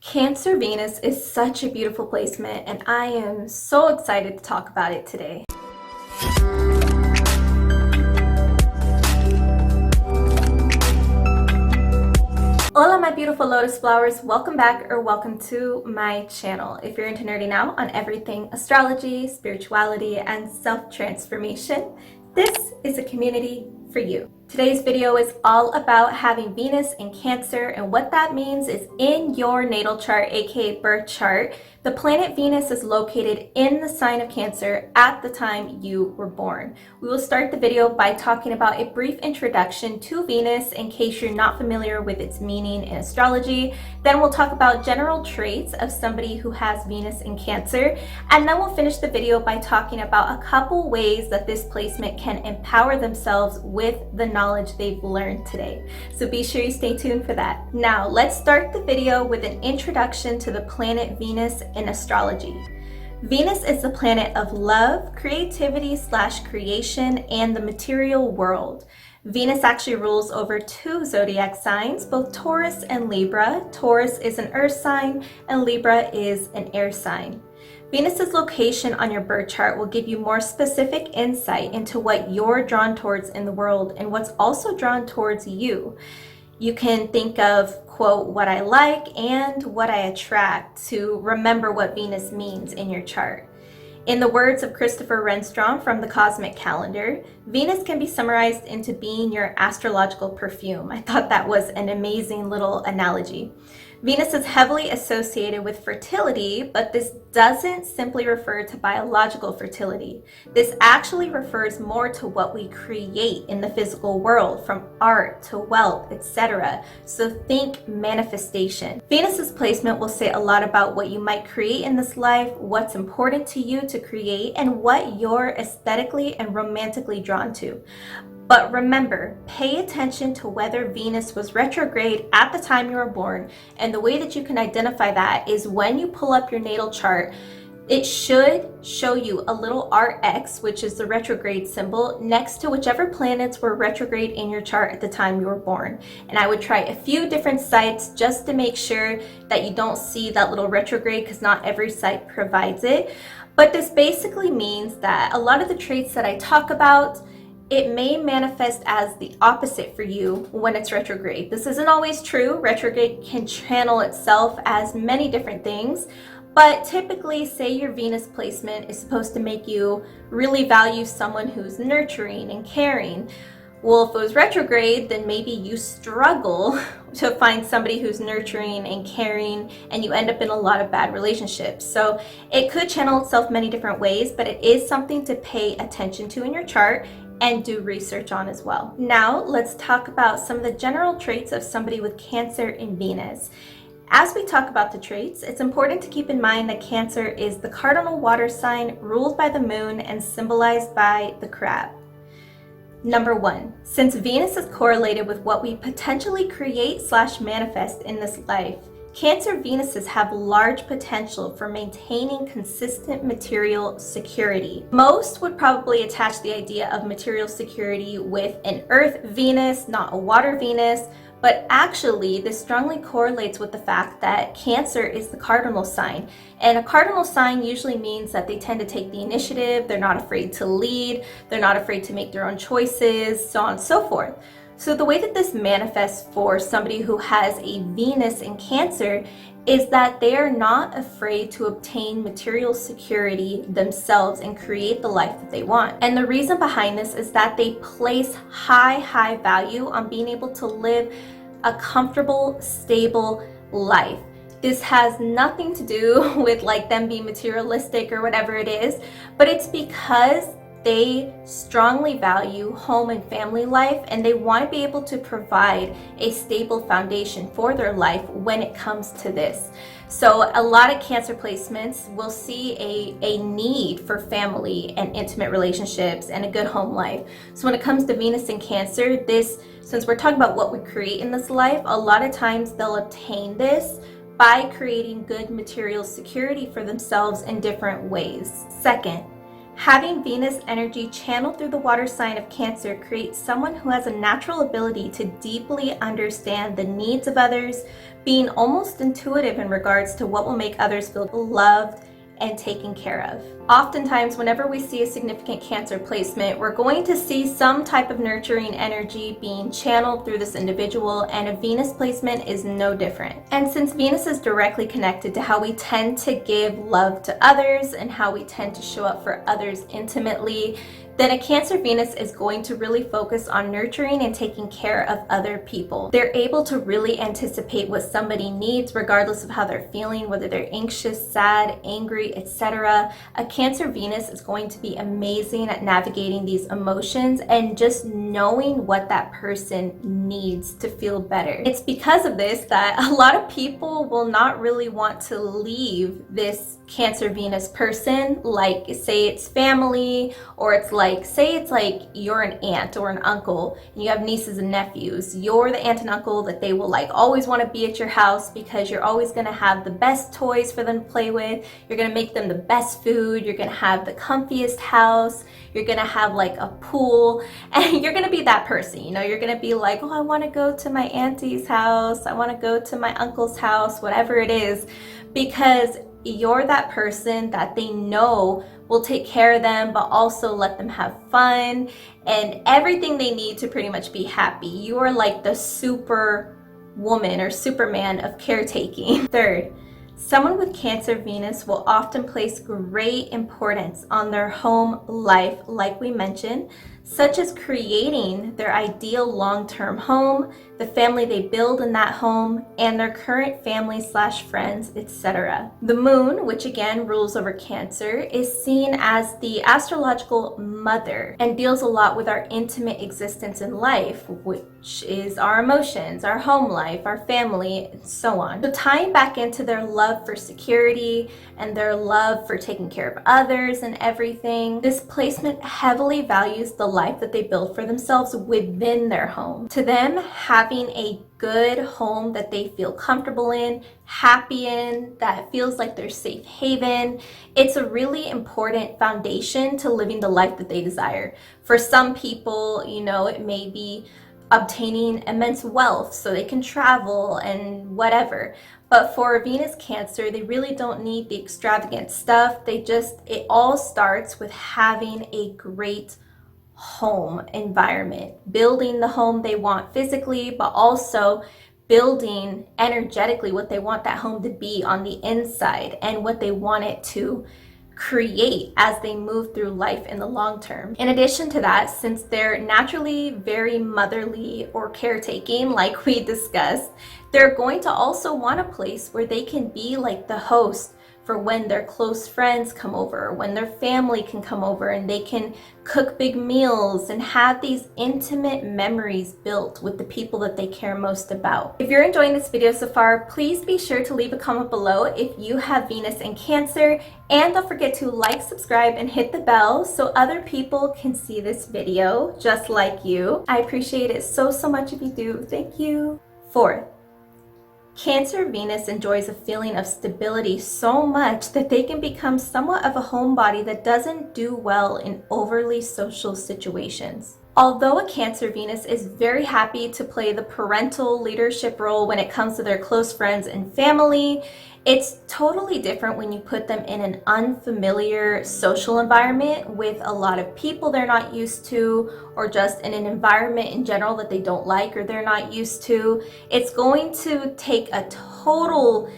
Cancer Venus is such a beautiful placement, and I am so excited to talk about it today. Hola my beautiful lotus flowers, welcome back or welcome to my channel. If you're into nerding out on everything astrology, spirituality, and self-transformation, this is a community for you. Today's video is all about having Venus in Cancer, and what that means is in your natal chart, aka birth chart, the planet Venus is located in the sign of Cancer at the time you were born. We will start the video by talking about a brief introduction to Venus in case you're not familiar with its meaning in astrology. Then we'll talk about general traits of somebody who has Venus in Cancer, and then we'll finish the video by talking about a couple ways that this placement can empower themselves with the knowledge they've learned today. So be sure you stay tuned for that. Now let's start the video with an introduction to the planet Venus in astrology. Venus is the planet of love, creativity / creation, and the material world. Venus actually rules over two zodiac signs, both Taurus and Libra. Taurus is an earth sign and Libra is an air sign. Venus's location on your birth chart will give you more specific insight into what you're drawn towards in the world and what's also drawn towards you. You can think of, quote, what I like and what I attract to remember what Venus means in your chart. In the words of Christopher Renstrom from the Cosmic Calendar, Venus can be summarized into being your astrological perfume. I thought that was an amazing little analogy. Venus is heavily associated with fertility, but this doesn't simply refer to biological fertility. This actually refers more to what we create in the physical world, from art to wealth, etc. So think manifestation. Venus's placement will say a lot about what you might create in this life, what's important to you to create, and what you're aesthetically and romantically drawn to. But remember, pay attention to whether Venus was retrograde at the time you were born, and the way that you can identify that is when you pull up your natal chart, it should show you a little RX, which is the retrograde symbol, next to whichever planets were retrograde in your chart at the time you were born. And I would try a few different sites just to make sure that you don't see that little retrograde, because not every site provides it. But this basically means that a lot of the traits that I talk about, it may manifest as the opposite for you when it's retrograde. This isn't always true. Retrograde can channel itself as many different things, but typically, say your Venus placement is supposed to make you really value someone who's nurturing and caring. Well, if it was retrograde, then maybe you struggle to find somebody who's nurturing and caring, and you end up in a lot of bad relationships. So it could channel itself many different ways, but it is something to pay attention to in your chart and do research on as well. Now let's talk about some of the general traits of somebody with Cancer in Venus. As we talk about the traits, it's important to keep in mind that Cancer is the cardinal water sign ruled by the moon and symbolized by the crab. Number one, since Venus is correlated with what we potentially create / manifest in this life, Cancer Venuses have large potential for maintaining consistent material security. Most would probably attach the idea of material security with an Earth Venus, not a water Venus, but actually this strongly correlates with the fact that Cancer is the cardinal sign. And a cardinal sign usually means that they tend to take the initiative, they're not afraid to lead, they're not afraid to make their own choices, so on and so forth. So the way that this manifests for somebody who has a Venus in Cancer is that they are not afraid to obtain material security themselves and create the life that they want. And the reason behind this is that they place high value on being able to live a comfortable, stable life. This has nothing to do with like them being materialistic or whatever it is, but it's because they strongly value home and family life, and they want to be able to provide a stable foundation for their life when it comes to this. So a lot of Cancer placements will see a need for family and intimate relationships and a good home life. So when it comes to Venus in Cancer, since we're talking about what we create in this life, a lot of times they'll obtain this by creating good material security for themselves in different ways. Second, having Venus energy channeled through the water sign of Cancer creates someone who has a natural ability to deeply understand the needs of others, being almost intuitive in regards to what will make others feel loved and taken care of. Oftentimes, whenever we see a significant Cancer placement, we're going to see some type of nurturing energy being channeled through this individual, and a Venus placement is no different. And since Venus is directly connected to how we tend to give love to others and how we tend to show up for others intimately, then a Cancer Venus is going to really focus on nurturing and taking care of other people. They're able to really anticipate what somebody needs regardless of how they're feeling, whether they're anxious, sad, angry, etc. A Cancer Venus is going to be amazing at navigating these emotions and just knowing what that person needs to feel better. It's because of this that a lot of people will not really want to leave this Cancer Venus person, like say it's family, or it's like, say it's like you're an aunt or an uncle and you have nieces and nephews. You're the aunt and uncle that they will like always want to be at your house because you're always going to have the best toys for them to play with. You're going to make them the best food. You're going to have the comfiest house. You're going to have like a pool, and you're going to be that person. You know, you're going to be like, oh, I want to go to my auntie's house. I want to go to my uncle's house, whatever it is, because you're that person that they know will take care of them, but also let them have fun and everything they need to pretty much be happy. You are like the super woman or superman of caretaking. Third, someone with Cancer Venus will often place great importance on their home life, like we mentioned, such as creating their ideal long-term home, the family they build in that home, and their current family/friends, etc. The moon, which again rules over Cancer, is seen as the astrological mother and deals a lot with our intimate existence in life, which is our emotions, our home life, our family, and so on. So tying back into their love for security and their love for taking care of others and everything, this placement heavily values the life that they build for themselves within their home. To them, having a good home that they feel comfortable in, happy in, that feels like their safe haven, it's a really important foundation to living the life that they desire. For some people, you know, it may be obtaining immense wealth so they can travel and whatever. But for a Venus Cancer, they really don't need the extravagant stuff. It all starts with having a great home environment, building the home they want physically, but also building energetically what they want that home to be on the inside and what they want it to create as they move through life in the long term. In addition to that, since they're naturally very motherly or caretaking, like we discussed, they're going to also want a place where they can be like the host for when their close friends come over, when their family can come over and they can cook big meals and have these intimate memories built with the people that they care most about. If you're enjoying this video so far, please be sure to leave a comment below if you have Venus in Cancer, and don't forget to like, subscribe, and hit the bell so other people can see this video just like you. I appreciate it so much if you do. Thank you. Fourth, Cancer Venus enjoys a feeling of stability so much that they can become somewhat of a homebody that doesn't do well in overly social situations. Although a Cancer Venus is very happy to play the parental leadership role when it comes to their close friends and family, it's totally different when you put them in an unfamiliar social environment with a lot of people they're not used to, or just in an environment in general that they don't like or they're not used to. It's going to take a total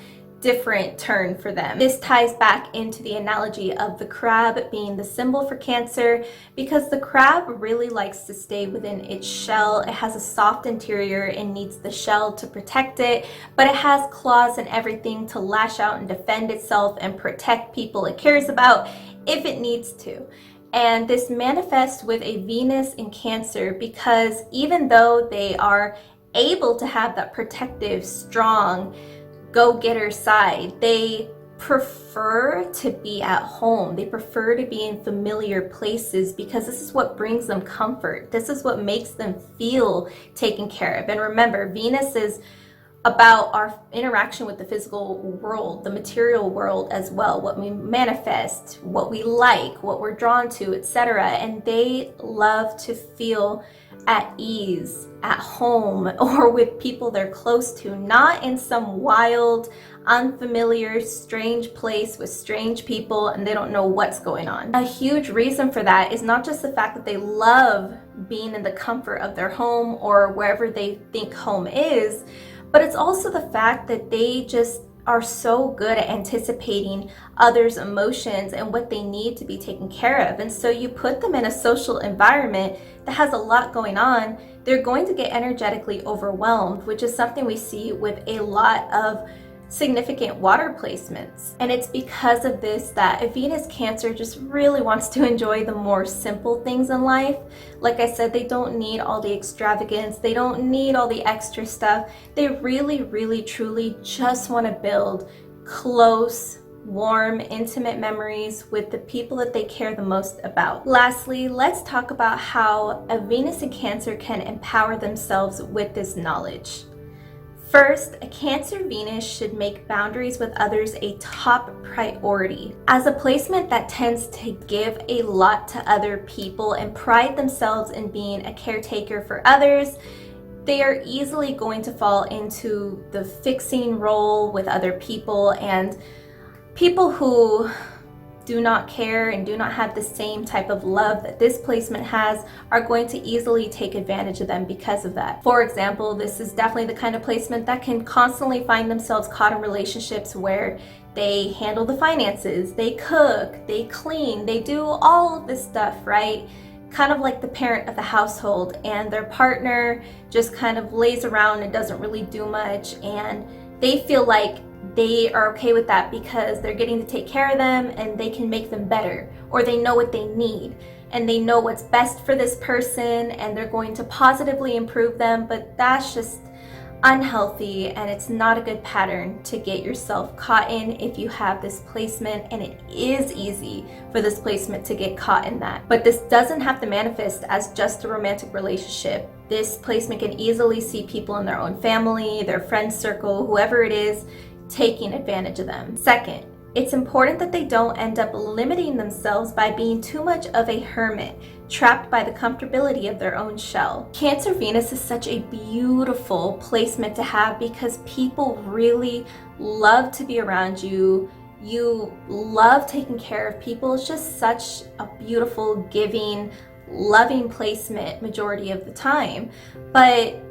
different turn for them. This ties back into the analogy of the crab being the symbol for Cancer, because the crab really likes to stay within its shell. It has a soft interior and needs the shell to protect it, but it has claws and everything to lash out and defend itself and protect people it cares about if it needs to. And this manifests with a Venus in Cancer because even though they are able to have that protective, strong, go-getter side, they prefer to be at home. They prefer to be in familiar places because this is what brings them comfort. This is what makes them feel taken care of. And remember, Venus is about our interaction with the physical world, the material world as well, what we manifest, what we like, what we're drawn to, etc. And they love to feel at ease, at home, or with people they're close to, not in some wild, unfamiliar, strange place with strange people and they don't know what's going on. A huge reason for that is not just the fact that they love being in the comfort of their home or wherever they think home is, but it's also the fact that they just are so good at anticipating others' emotions and what they need to be taken care of. And so you put them in a social environment that has a lot going on, they're going to get energetically overwhelmed, which is something we see with a lot of significant water placements. And it's because of this that a Venus Cancer just really wants to enjoy the more simple things in life. Like I said, they don't need all the extravagance, they don't need all the extra stuff. They really truly just want to build close, warm, intimate memories with the people that they care the most about. Lastly, let's talk about how a Venus in Cancer can empower themselves with this knowledge. First, a Cancer Venus should make boundaries with others a top priority. As a placement that tends to give a lot to other people and pride themselves in being a caretaker for others, they are easily going to fall into the fixing role with other people, and people who do not care and do not have the same type of love that this placement has are going to easily take advantage of them because of that. For example, this is definitely the kind of placement that can constantly find themselves caught in relationships where they handle the finances, they cook, they clean, they do all of this stuff, right? Kind of like the parent of the household, and their partner just kind of lays around and doesn't really do much, and they feel like they are okay with that because they're getting to take care of them and they can make them better, or they know what they need and they know what's best for this person and they're going to positively improve them. But that's just unhealthy, and it's not a good pattern to get yourself caught in if you have this placement, and it is easy for this placement to get caught in that. But this doesn't have to manifest as just a romantic relationship. This placement can easily see people in their own family, their friend circle, whoever it is, taking advantage of them. Second, it's important that they don't end up limiting themselves by being too much of a hermit, trapped by the comfortability of their own shell. Cancer Venus is such a beautiful placement to have because people really love to be around you. You love taking care of people. It's just such a beautiful, giving, loving placement majority of the time. But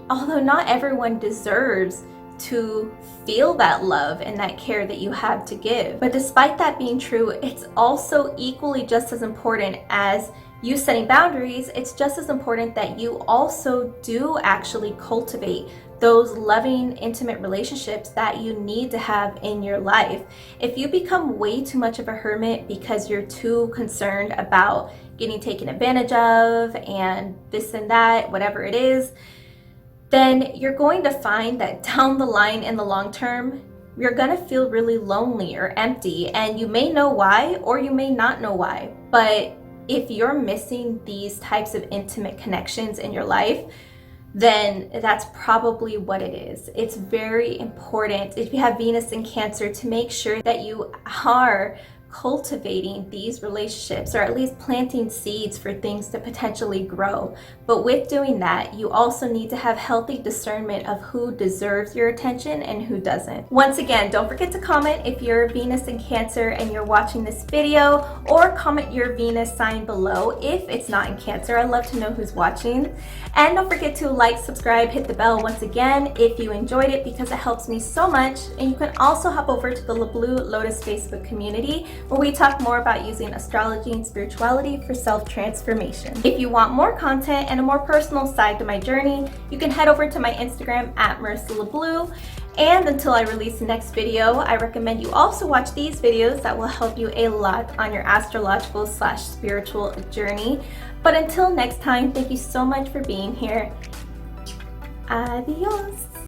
although not everyone deserves to feel that love and that care that you have to give. But despite that being true, it's also equally just as important as you setting boundaries. It's just as important that you also do actually cultivate those loving, intimate relationships that you need to have in your life. If you become way too much of a hermit because you're too concerned about getting taken advantage of and this and that, whatever it is, then you're going to find that down the line in the long term, you're gonna feel really lonely or empty, and you may know why or you may not know why. But if you're missing these types of intimate connections in your life, then that's probably what it is. It's very important if you have Venus in Cancer to make sure that you are cultivating these relationships, or at least planting seeds for things to potentially grow. But with doing that, you also need to have healthy discernment of who deserves your attention and who doesn't. Once again, don't forget to comment if you're Venus in Cancer and you're watching this video, or comment your Venus sign below if it's not in Cancer. I'd love to know who's watching. And don't forget to like, subscribe, hit the bell once again if you enjoyed it, because it helps me so much. And you can also hop over to the LaBlue Lotus Facebook community, where we talk more about using astrology and spirituality for self-transformation. If you want more content and a more personal side to my journey, you can head over to my Instagram at Marisa LaBlue. And until I release the next video, I recommend you also watch these videos that will help you a lot on your astrological / spiritual journey. But until next time, thank you so much for being here. Adios.